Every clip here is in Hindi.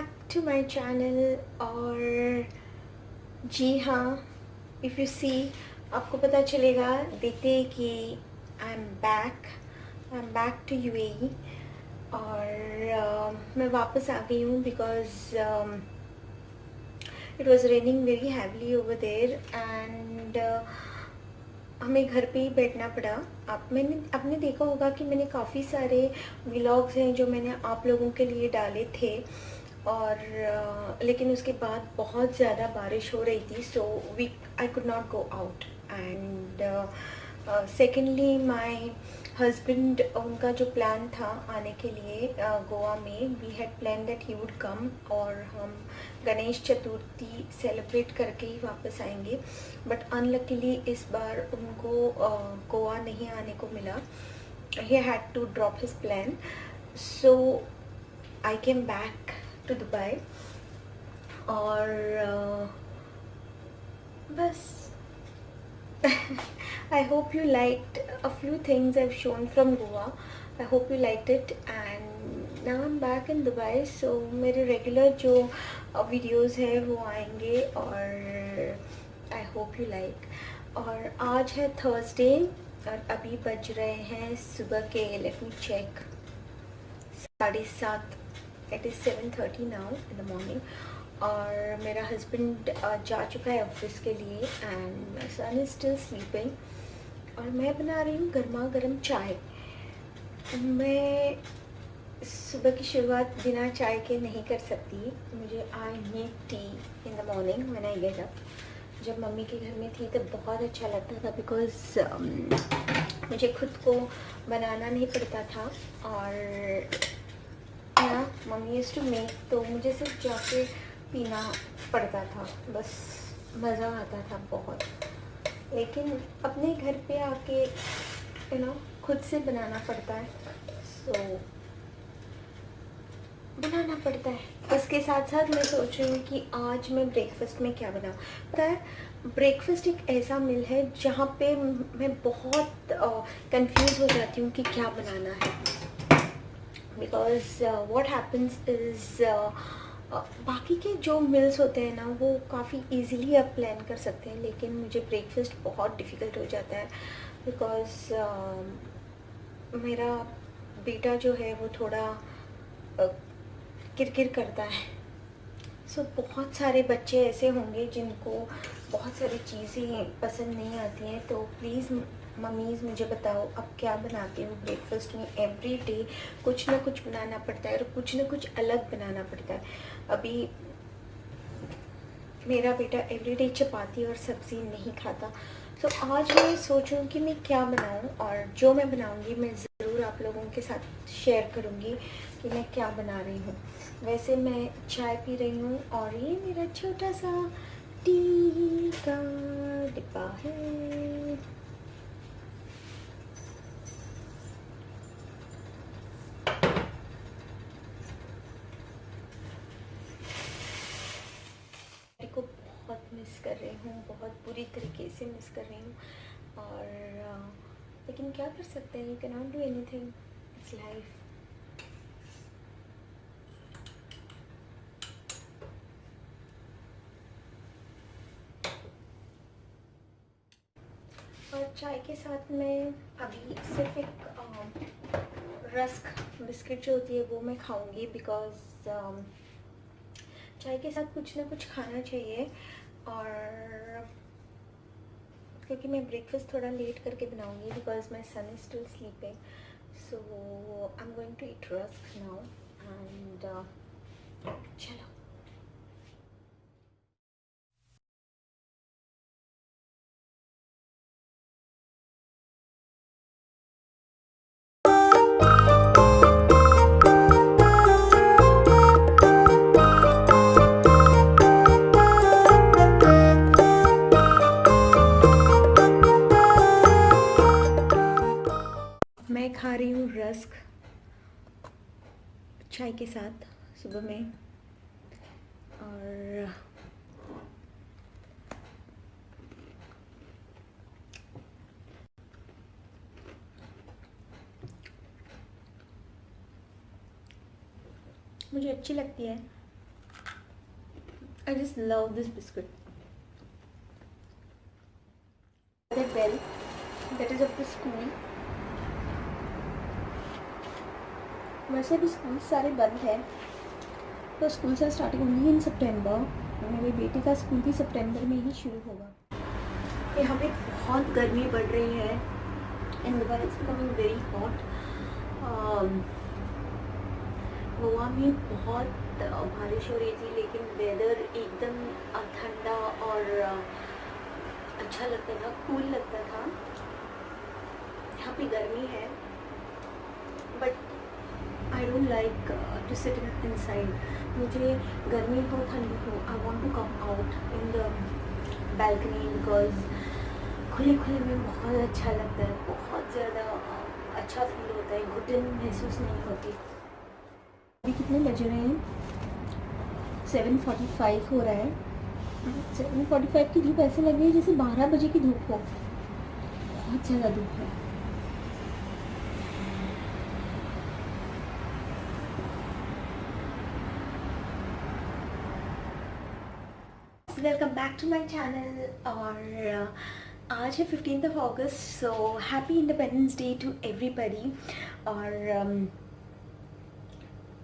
Back to my channel. और जी हाँ, इफ़ यू सी आपको पता चलेगा देखते कि I am back to UAE. और मैं वापस आ गई हूँ because it was raining very heavily over there and हमें घर पे ही बैठना पड़ा। आपने देखा होगा कि मैंने काफ़ी सारे व्लॉग्स हैं जो मैंने आप लोगों के लिए डाले थे। और लेकिन उसके बाद बहुत ज़्यादा बारिश हो रही थी, so I could not go out. And secondly my husband, उनका जो प्लान था आने के लिए गोवा में, we had plan that he would come और हम गणेश चतुर्थी सेलिब्रेट करके ही वापस आएंगे। बट अनलकीली इस बार उनको गोवा नहीं आने को मिला। He had to drop his plan, so I came back to Dubai. और बस I hope you liked a few things I've shown from Goa. I hope you liked it and now I'm back in Dubai, so मेरे regular जो videos है वो आएंगे और I hope you like। और आज है Thursday और अभी बज रहे हैं सुबह के, let me check, 7:30। It is 7:30 now in the morning। और मेरा हस्बैंड जा चुका है ऑफिस के लिए and my son is still sleeping. और मैं बना रही हूँ गर्मा गर्म चाय। मैं सुबह की शुरुआत बिना चाय के नहीं कर सकती। मुझे I need T in the morning when I get up. जब मम्मी के घर में थी तब बहुत अच्छा लगता था बिकॉज मुझे खुद को बनाना नहीं पड़ता था और मम्मी यूज्ड टू मेक, तो मुझे सिर्फ जाके पीना पड़ता था, बस मज़ा आता था बहुत। लेकिन अपने घर पे आके खुद से बनाना पड़ता है, सो बनाना पड़ता है। उसके साथ साथ मैं सोच रही हूँ कि आज मैं ब्रेकफास्ट में क्या बनाऊँ। पता है, ब्रेकफास्ट एक ऐसा मील है जहाँ पे मैं बहुत कंफ्यूज हो जाती हूँ कि क्या बनाना है। बिकॉज वॉट हैपन्स इज़ बाकी के जो मील्स होते हैं ना वो काफ़ी इजीली आप प्लान कर सकते हैं, लेकिन मुझे ब्रेकफास्ट बहुत डिफ़िकल्ट हो जाता है बिकॉज मेरा बेटा जो है वो थोड़ा किरकिर करता है। सो बहुत सारे बच्चे ऐसे होंगे जिनको बहुत सारी चीज़ें पसंद नहीं आती हैं, तो प्लीज़ मम्मीज़ मुझे बताओ अब क्या बनाती हूँ ब्रेकफास्ट में। एवरी डे कुछ ना कुछ बनाना पड़ता है और कुछ ना कुछ अलग बनाना पड़ता है। अभी मेरा बेटा एवरीडे चपाती और सब्ज़ी नहीं खाता, तो आज मैं सोचूं कि मैं क्या बनाऊं। और जो मैं बनाऊंगी मैं ज़रूर आप लोगों के साथ शेयर करूंगी कि मैं क्या बना रही हूँ। वैसे मैं चाय पी रही हूँ और ये मेरा छोटा सा टी का डिब्बा है। को बहुत मिस कर रही हूँ, बहुत बुरी तरीके से मिस कर रही हूँ। और लेकिन क्या कर सकते हैं, you can not do anything, it's life. और चाय के साथ मैं अभी सिर्फ एक रस्क बिस्किट जो होती है वो मैं खाऊंगी बिकॉज़ चाय के साथ कुछ ना कुछ खाना चाहिए। और क्योंकि मैं ब्रेकफास्ट थोड़ा लेट करके बनाऊंगी because my son is still sleeping, so I am going to eat rusk now and चलो। मैं खा रही हूँ रस्क चाय के साथ सुबह में। और मुझे अच्छी लगती है I just love this biscuit. The bell that is of the school. वैसे भी स्कूल सारे बंद हैं, तो स्कूल से स्टार्टिंग ओनली इन सितंबर। मेरे बेटे का स्कूल भी सितंबर में ही शुरू होगा। यहाँ पे बहुत गर्मी बढ़ रही है, in the it's becoming very hot. Goa में बहुत बारिश हो रही थी, लेकिन वेदर एकदम ठंडा और अच्छा लगता था, कूल लगता था। यहाँ पे गर्मी है, but I don't like to sit inside. मुझे गर्मी हो ठंडी हो, I want to come out in the balcony, because खुले खुले में बहुत अच्छा लगता है, बहुत ज़्यादा अच्छा फील होता है, घुटन महसूस नहीं होती। अभी कितने बज रहे हैं? 7:45 हो रहा है। 7:45 की धूप ऐसे लग रही है जैसे 12 बजे की धूप हो, बहुत ज़्यादा धूप है। Welcome back to my channel. और आज है 15 अगस्त, so happy independence day to everybody. और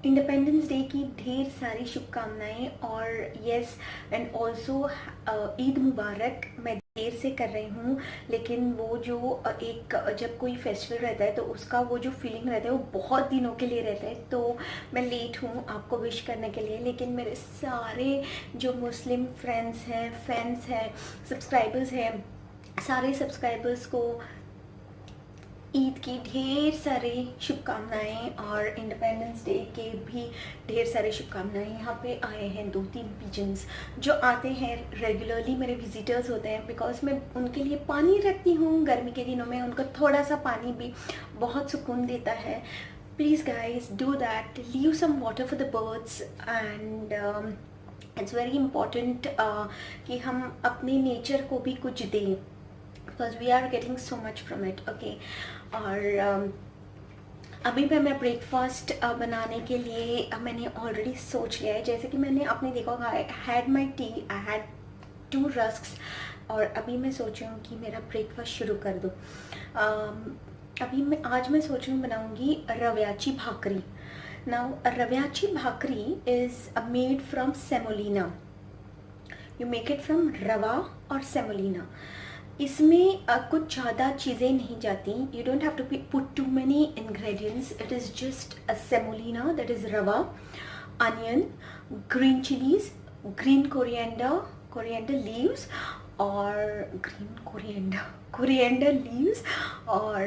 इंडिपेंडेंस डे की ढेर सारी शुभकामनाएं, और यस एंड ऑल्सो ईद मुबारक। मैं देर से कर रही हूँ, लेकिन वो जो एक जब कोई फेस्टिवल रहता है तो उसका वो जो फीलिंग रहता है वो बहुत दिनों के लिए रहता है, तो मैं लेट हूँ आपको विश करने के लिए। लेकिन मेरे सारे जो मुस्लिम फ्रेंड्स हैं, फैंस हैं, सब्सक्राइबर्स हैं, सारे सब्सक्राइबर्स को ईद की ढेर सारी शुभकामनाएं और इंडिपेंडेंस डे के भी ढेर सारी शुभकामनाएं। यहाँ पे आए हैं 2-3 पिजन्स जो आते हैं रेगुलरली, मेरे विजिटर्स होते हैं, बिकॉज मैं उनके लिए पानी रखती हूँ गर्मी के दिनों में। उनको थोड़ा सा पानी भी बहुत सुकून देता है। Please guys do that, leave some water for the birds, and it's very important कि हम अपने नेचर को भी कुछ दें, because we are getting so much from it. Okay, और अभी मैं ब्रेकफास्ट बनाने के लिए मैंने ऑलरेडी सोच लिया है। जैसे कि मैंने आपने देखा होगा, I had my T, I had 2 रस्क्स, और अभी मैं सोच रही हूँ कि मेरा ब्रेकफास्ट शुरू कर दूँ। आज मैं सोच रही हूँ बनाऊँगी रव्याची भाकरी। नाउ रव्याची bhakri is made from semolina. You make it from rava और सेमोलिना। इसमें कुछ ज़्यादा चीज़ें नहीं जाती। You don't have to put too many ingredients. It is just a semolina, that is rava, onion, green chillies, green coriander leaves, और ग्रीन कोरिएंडर लीव्स, और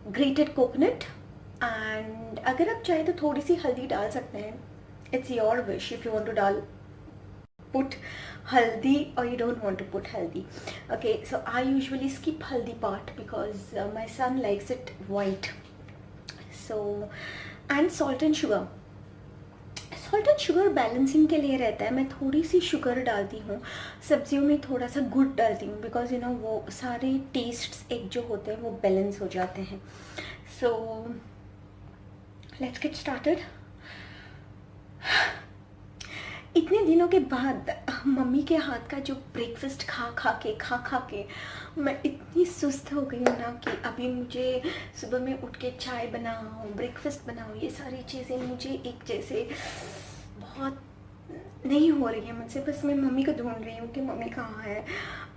ग्रेटेड कोकोनट। एंड अगर आप चाहे तो थोड़ी सी हल्दी डाल सकते हैं। It's your wish if you want to put haldi or you don't want to put haldi. Okay, so I usually skip haldi part because my son likes it white. So, and salt and sugar balancing के लिए रहता है। मैं थोड़ी सी शुगर डालती हूँ, सब्जियों में थोड़ा सा गुड़ डालती हूँ, बिकॉज यू नो वो सारे टेस्ट्स एक जो होते हैं वो बैलेंस हो जाते हैं। So let's get started. इतने दिनों के बाद मम्मी के हाथ का जो ब्रेकफास्ट खा के मैं इतनी सुस्त हो गई हूँ ना कि अभी मुझे सुबह में उठ के चाय बनाओ, ब्रेकफास्ट बनाओ, ये सारी चीज़ें मुझे एक जैसे बहुत नहीं हो रही है मुझसे। बस मैं मम्मी को ढूंढ रही हूँ कि मम्मी कहाँ है।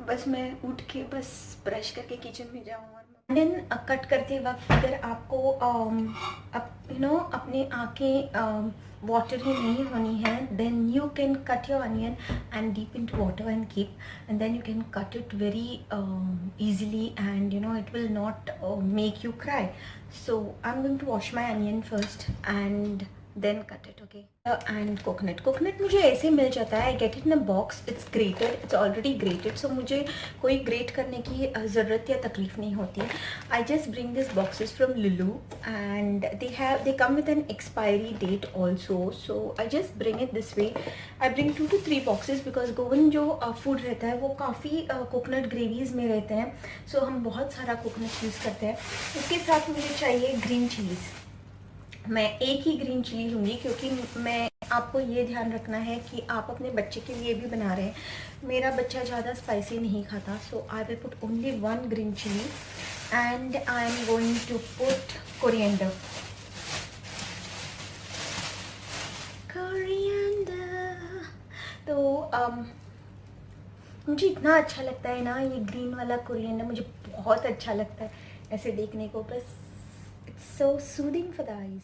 बस मैं उठ के बस ब्रश करके किचन में जाऊँ। और देन कट करते वक्त अगर आपको अपने आँखें watery नहीं होनी है, then you can cut your onion and dip into water and keep, and then you can cut it very easily, and it will not make you cry. So I'm going to wash my onion first and then cut it. Okay, and coconut मुझे ऐसे मिल जाता है। I get it in a box, it's grated, it's already grated, so मुझे कोई ग्रेट करने की ज़रूरत या तकलीफ़ नहीं होती। I just bring these boxes from Lulu, and they come with an expiry date also, so I just bring it this way. I bring 2 to 3 boxes because Goan जो फूड रहता है वो काफ़ी कोकोनट ग्रेवीज़ में रहते हैं, so हम बहुत सारा कोकोनट यूज़ करते हैं। उसके साथ मुझे चाहिए ग्रीन चिलीज़। मैं एक ही ग्रीन चिली लूँगी क्योंकि मैं आपको ये ध्यान रखना है कि आप अपने बच्चे के लिए भी बना रहे हैं। मेरा बच्चा ज़्यादा स्पाइसी नहीं खाता, so I will put only 1 green chilli and I am going to put coriander. तो मुझे इतना अच्छा लगता है ना ये ग्रीन वाला कोरिएंडर, मुझे बहुत अच्छा लगता है ऐसे देखने को, बस it's so soothing for the eyes.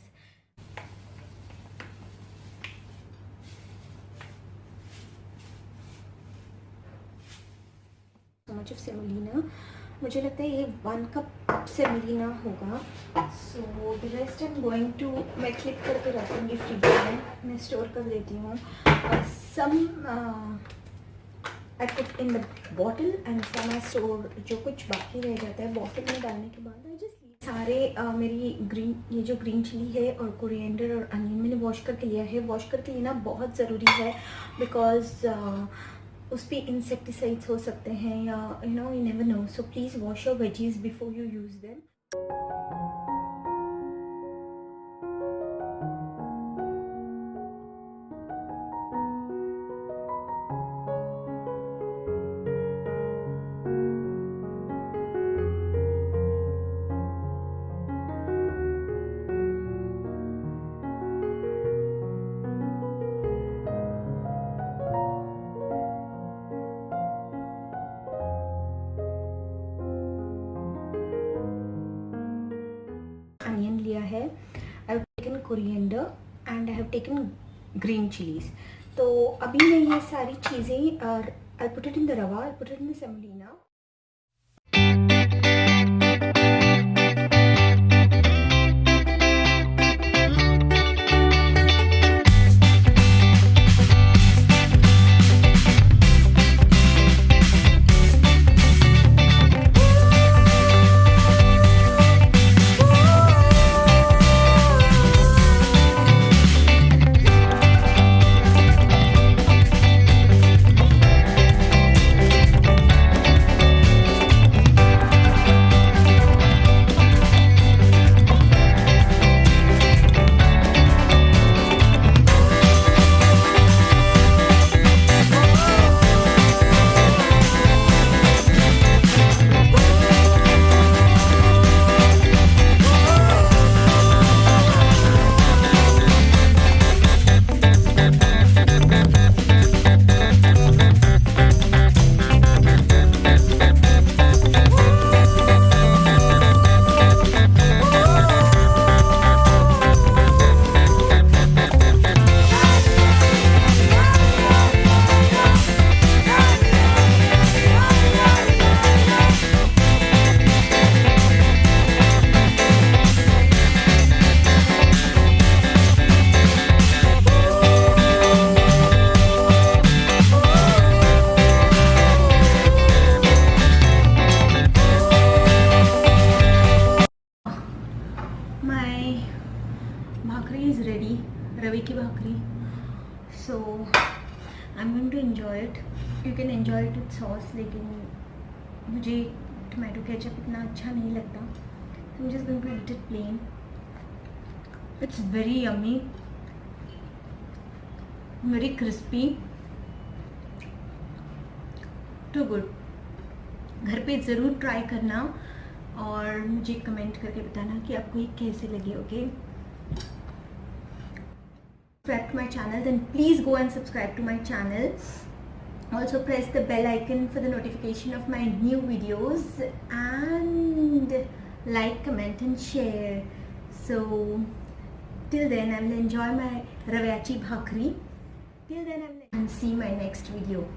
So much of semolina, मुझे लगता है ये 1 कप सेमोलिना होगा। So the rest I am going to, मैं क्लिप करके रखूँगी फ्रिज में, मैं स्टोर कर लेती हूँ। Some I put in the bottle and some I store, जो कुछ बाकी रह जाता है बॉटल में डालने के बाद आई जस्ट सारे मेरी ग्रीन, ये जो ग्रीन चिली है और कोरिएंडर और अनियन मैंने वॉश करके लिया है। वॉश करके लेना बहुत ज़रूरी है बिकॉज उस पर इंसेक्टिसाइड्स हो सकते हैं या you never know, so please wash your veggies before you use them. Onion लिया है, I have taken coriander and I have taken green chillies. तो अभी मैं ये सारी चीज़ें I put it in the rava, I put it in the semolina. Bhakri is ready, रवे की भाकरी। So I am going to enjoy it. You can enjoy it with sauce, लेकिन मुझे टोमेटो केचप इतना अच्छा नहीं लगता, so I'm just going to eat it plain. It's very yummy, very crispy, too good. घर पे ज़रूर ट्राई करना और मुझे कमेंट करके बताना कि आपको ये कैसे लगे। Okay, subscribe to my channel, then please go and subscribe to my channel. Also press the bell icon for the notification of my new videos and like, comment and share. So till then I will enjoy my Raviachi Bhakri. Till then I will see my next video.